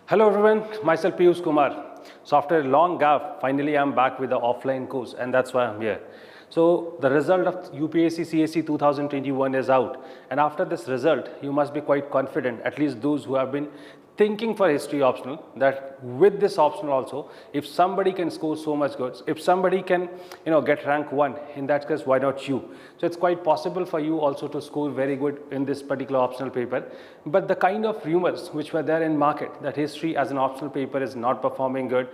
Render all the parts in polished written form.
Hello everyone, myself Piyush Kumar. So after a long gap, finally I'm back with the offline course and that's why I'm here. So the result of UPSC CSE 2021 is out, and after this result, you must be quite confident, at least those who have been thinking for history optional, that with this optional also, if somebody can score so much good, if somebody can get rank 1, in that case why not you? So it's quite possible for you also to score very good in this particular optional paper. But the kind of rumors which were there in market that history as an optional paper is not performing good,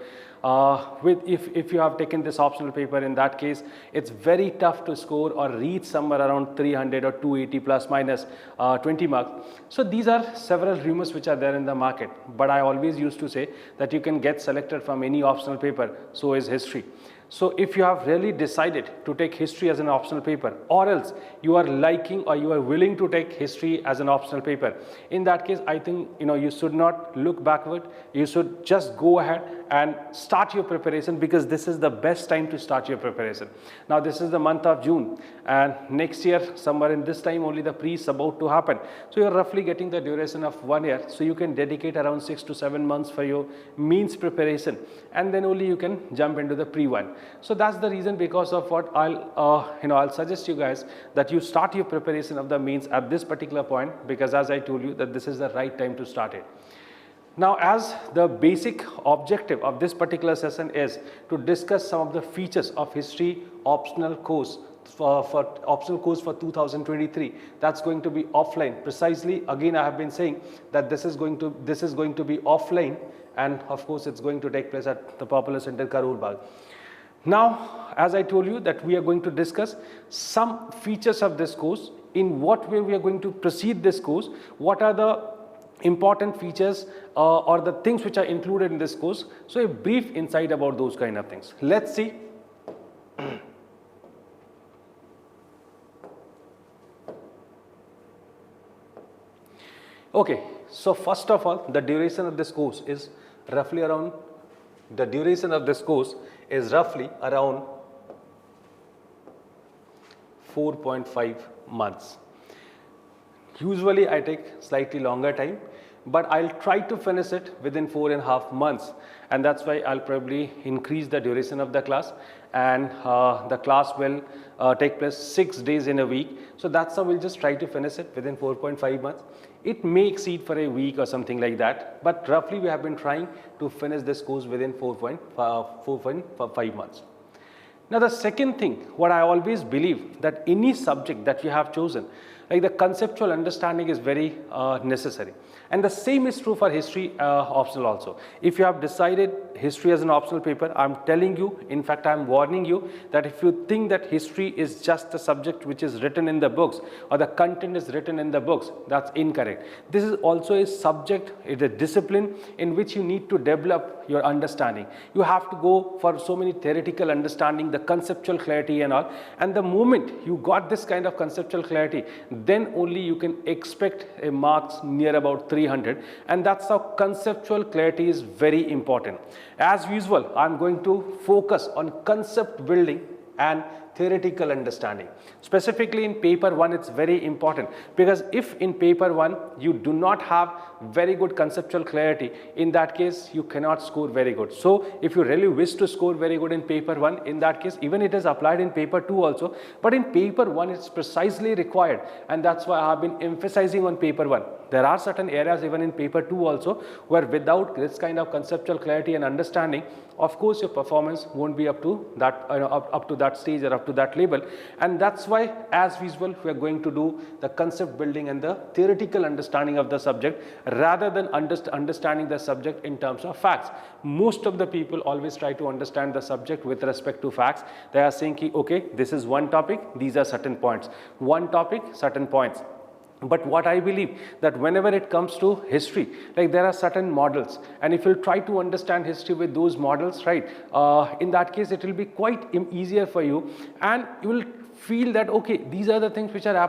if you have taken this optional paper, in that case it's very tough to score or reach somewhere around 300 or 280 plus minus 20 marks. So these are several rumors which are there in the market, but I always used to say that you can get selected from any optional paper, so is history. So if you have really decided to take history as an optional paper, or else you are liking or you are willing to take history as an optional paper, in that case I think you should not look backward. You should just go ahead and start your preparation, because this is the best time to start your preparation. Now this is the month of June, and next year somewhere in this time only the pre is about to happen. So you're roughly getting the duration of 1 year, so you can dedicate around 6 to 7 months for your means preparation, and then only you can jump into the pre one. So that's the reason because of what I'll suggest you guys that you start your preparation of the means at this particular point, because as I told you that this is the right time to start it. Now, as the basic objective of this particular session is to discuss some of the features of history optional course for optional course for 2023, that's going to be offline. Precisely, again I have been saying that this is going to be offline, and of course it's going to take place at the Popular Center, Karur Bagh. Now, as I told you that we are going to discuss some features of this course, in what way we are going to proceed this course, what are the important features or the things which are included in this course. So a brief insight about those kind of things. Let's see. Okay, so first of all, the duration of this course is roughly around 4.5 months. Usually I take slightly longer time, but I'll try to finish it within 4.5 months, and that's why I'll probably increase the duration of the class, and the class will take place 6 days in a week. So that's how we'll just try to finish it within 4.5 months. It may exceed for a week or something like that, but roughly we have been trying to finish this course within 4.5 months. Now the second thing, what I always believe, that any subject that you have chosen, like the conceptual understanding is very necessary, and the same is true for history optional also. If you have decided history as an optional paper, I'm telling you, in fact I'm warning you, that if you think that history is just a subject which is written in the books, or the content is written in the books, that's incorrect. This is also a subject, it's a discipline in which you need to develop your understanding. You have to go for so many theoretical understanding, the conceptual clarity and all, and the moment you got this kind of conceptual clarity, then only you can expect a marks near about 300, and that's how conceptual clarity is very important. As usual, I'm going to focus on concept building and theoretical understanding. Specifically in paper 1, it's very important, because if in paper 1 you do not have very good conceptual clarity, in that case you cannot score very good. So if you really wish to score very good in paper 1, in that case even it is applied in paper 2 also, but in paper 1 it's precisely required, and that's why I have been emphasizing on paper 1. There are certain areas even in paper 2 also where without this kind of conceptual clarity and understanding, of course your performance won't be up to that up to that stage or up to that level. And that's why, as usual, we are going to do the concept building and the theoretical understanding of the subject, rather than understanding the subject in terms of facts. Most of the people always try to understand the subject with respect to facts. They are saying, okay, this is one topic, these are certain points, one topic, certain points. But what I believe, that whenever it comes to history, like there are certain models, and if you try to understand history with those models, right, in that case it will be quite easier for you, and you will feel that okay, these are the things which are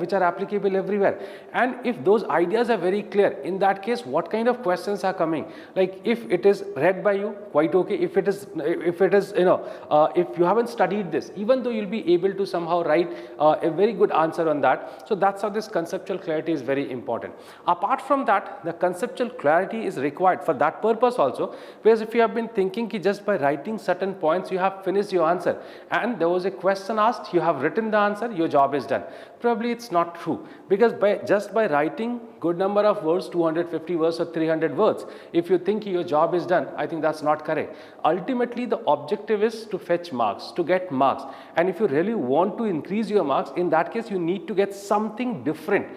which are applicable everywhere. And if those ideas are very clear, in that case what kind of questions are coming, like if it is read by you, quite okay. If it is if you haven't studied this, even though you'll be able to somehow write a very good answer on that. So that's how this conceptual clarity is very important. Apart from that, the conceptual clarity is required for that purpose also, because if you have been thinking ki just by writing certain points you have finished your answer, and there was a question asked, you have written the answer, your job is done. Probably it's not true, because just by writing good number of words, 250 words or 300 words, if you think your job is done, I think that's not correct. Ultimately the objective is to fetch marks, to get marks, and if you really want to increase your marks, in that case you need to get something different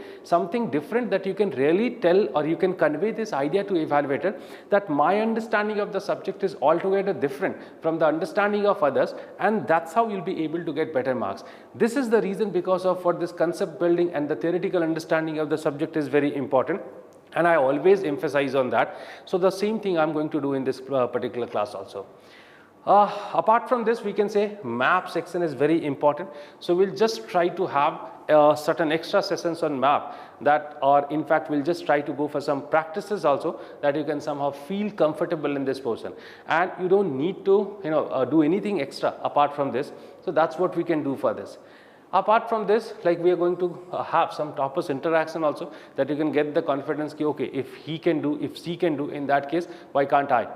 that you can really tell, or you can convey this idea to evaluator that my understanding of the subject is altogether different from the understanding of others, and that's how you'll be able to get better marks. This is the reason because of what this concept building and the theoretical understanding of the subject is very important, and I always emphasize on that. So the same thing I'm going to do in this particular class also. Apart from this, we can say map section is very important. So we'll just try to have certain extra sessions on map, that, or in fact we'll just try to go for some practices also, that you can somehow feel comfortable in this portion, and you don't need to do anything extra apart from this. So that's what we can do for this. Apart from this, like we are going to have some toppers interaction also, that you can get the confidence ki okay, if he can do, if she can do, in that case why can't I?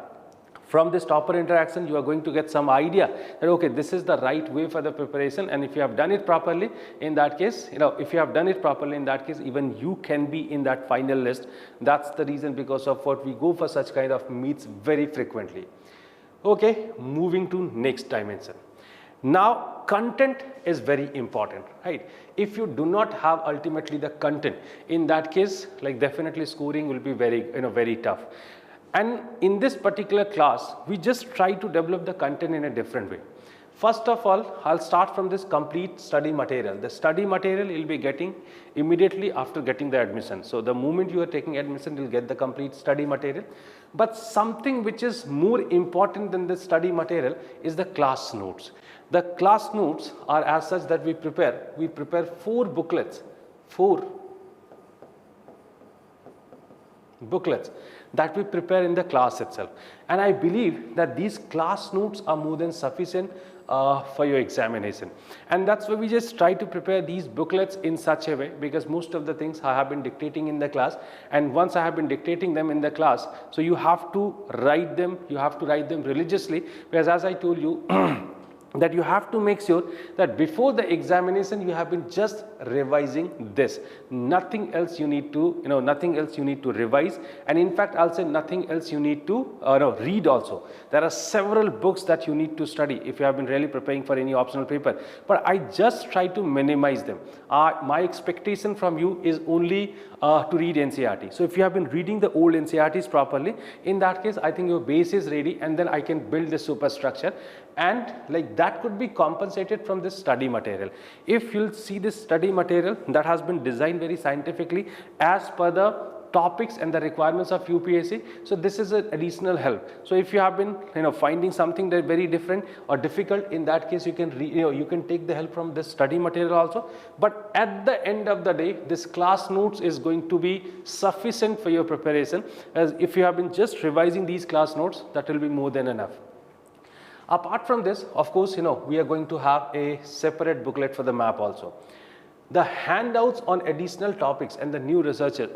From this topper interaction you are going to get some idea that okay, this is the right way for the preparation, and if you have done it properly, in that case if you have done it properly, in that case even you can be in that final list. That's the reason because of what we go for such kind of meets very frequently. Okay, moving to next dimension. Now content is very important, right? If you do not have ultimately the content, in that case like definitely scoring will be very very tough. And in this particular class we just try to develop the content in a different way. First of all, I'll start from this complete study material. The study material you'll be getting immediately after getting the admission. So the moment you are taking admission, you'll get the complete study material. But something which is more important than the study material is the class notes. The class notes are as such that we prepare 4 booklets, 4 booklets that we prepare in the class itself. And I believe that these class notes are more than sufficient for your examination. And that's why we just try to prepare these booklets in such a way, because most of the things I have been dictating in the class, and once I have been dictating them in the class, so you have to write them, religiously, because as I told you that you have to make sure that before the examination you have been just revising this. Nothing else you need to, nothing else you need to revise, and in fact I'll say nothing else you need to read also. There are several books that you need to study if you have been really preparing for any optional paper, but I just try to minimize them. My expectation from you is only to read NCERT. So if you have been reading the old NCERTs properly, in that case I think your base is ready, and then I can build the superstructure, and like that could be compensated from this study material. If you'll see this study material that has been designed very scientifically as per the topics and the requirements of UPSC, so this is an additional help. So if you have been finding something that very different or difficult, in that case you can you can take the help from this study material also. But at the end of the day, this class notes is going to be sufficient for your preparation, as if you have been just revising these class notes, that will be more than enough. Apart from this, of course, we are going to have a separate booklet for the map also. The handouts on additional topics and the new researches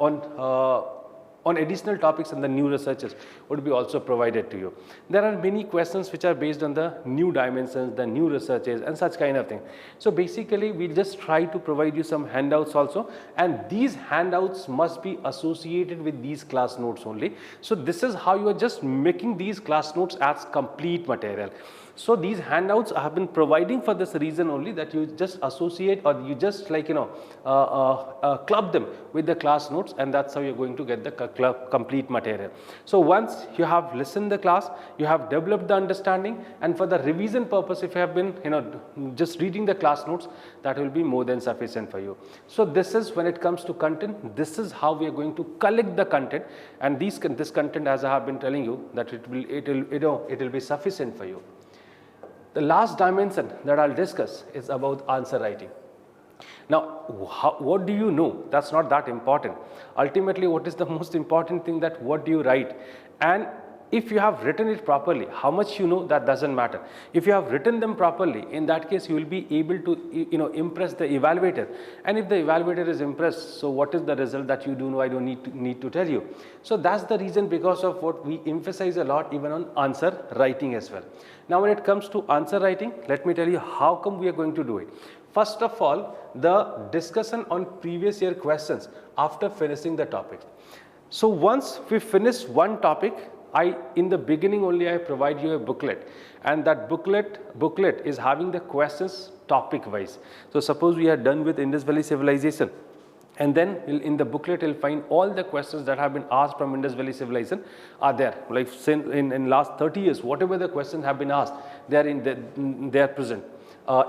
on additional topics and the new researches would be also provided to you. There are many questions which are based on the new dimensions, the new researches and such kind of thing. So basically we just try to provide you some handouts also, and these handouts must be associated with these class notes only. So this is how you are just making these class notes as complete material. So these handouts I have been providing for this reason only, that you just associate, or you just club them with the class notes, and that's how you're going to get the complete material. So once you have listened the class, you have developed the understanding, and for the revision purpose, if you have been just reading the class notes, that will be more than sufficient for you. So this is when it comes to content, this is how we are going to collect the content, and this content, as I have been telling you, that it will be sufficient for you. The last dimension that I'll discuss is about answer writing. Now, what do you know? That's not that important. Ultimately, what is the most important thing, that what do you write? And if you have written it properly, how much you know, that doesn't matter. If you have written them properly, in that case, you will be able to, impress the evaluator. And if the evaluator is impressed, so what is the result that you do know? I don't need to tell you. So that's the reason, because of what we emphasize a lot even on answer writing as well. Now, when it comes to answer writing, let me tell you how come we are going to do it. First of all, the discussion on previous year questions after finishing the topic. So once we finish one topic, in the beginning only I provide you a booklet, and that booklet is having the questions topic wise. So suppose we are done with Indus Valley Civilization, and then in the booklet you'll find all the questions that have been asked from Indus Valley Civilization are there. Like in last 30 years, whatever the questions have been asked, they are present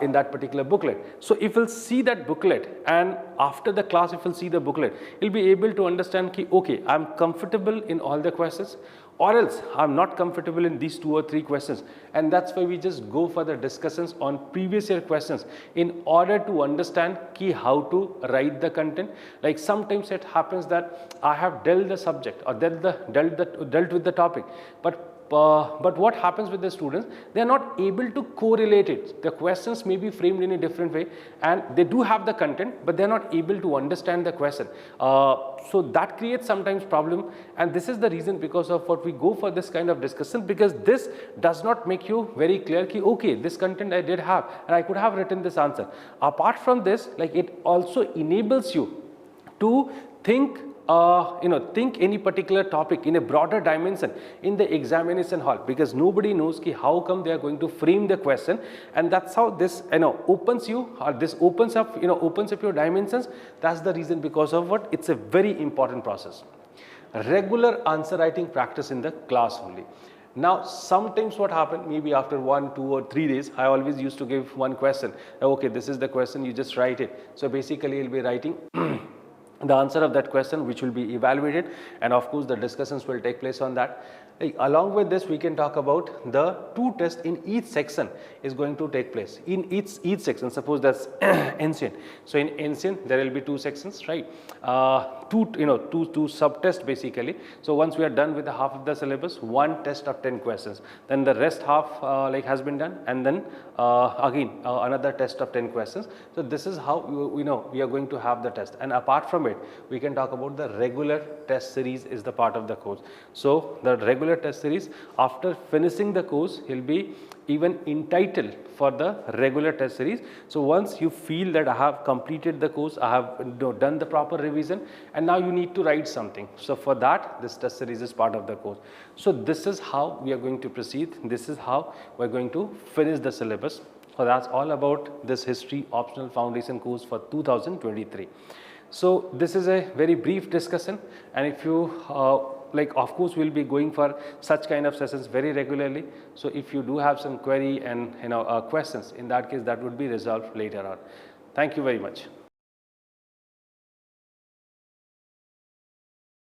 in that particular booklet. So if you'll see that booklet, and after the class if you'll see the booklet, you'll be able to understand ki, okay, I'm comfortable in all the questions, or else I'm not comfortable in these 2 or 3 questions. And that's why we just go for the discussions on previous year questions in order to understand ki how to write the content. Like sometimes it happens that I have dealt the subject or dealt with the topic, but what happens with the students, they are not able to correlate it. The questions may be framed in a different way, and they do have the content, but they are not able to understand the question. So that creates sometimes problem, and this is the reason because of what we go for this kind of discussion, because this does not make you very clear ki, okay, this content I did have and I could have written this answer. Apart from this, like it also enables you to think any particular topic in a broader dimension in the examination hall, because nobody knows ki how come they are going to frame the question, and that's how this opens up your dimensions. That's the reason because of what it's a very important process. Regular answer writing practice in the class only. Now, sometimes what happened, maybe after 1, 2 or 3 days, I always used to give one question. Okay, this is the question, you just write it. So basically, you'll be writing the answer of that question, which will be evaluated, and of course the discussions will take place on that. Along with this, we can talk about the 2 tests in each section is going to take place. In each section, suppose that's ancient. So in ancient, there will be 2 sections, right? Two sub-tests basically. So once we are done with the half of the syllabus, 1 test of 10 questions. Then the rest half has been done, and then again another test of 10 questions. So this is how we are going to have the test. And apart from it, we can talk about the regular test series is the part of the course. So the regular test series, after finishing the course, he'll be even entitled for the regular test series. So once you feel that I have completed the course, I have done the proper revision, and now you need to write something. So for that, this test series is part of the course. So this is how we are going to proceed. This is how we are going to finish the syllabus. So that's all about this history optional foundation course for 2023. So this is a very brief discussion, and if you of course we'll be going for such kind of sessions very regularly. So if you do have some query and questions, in that case that would be resolved later on. Thank you very much.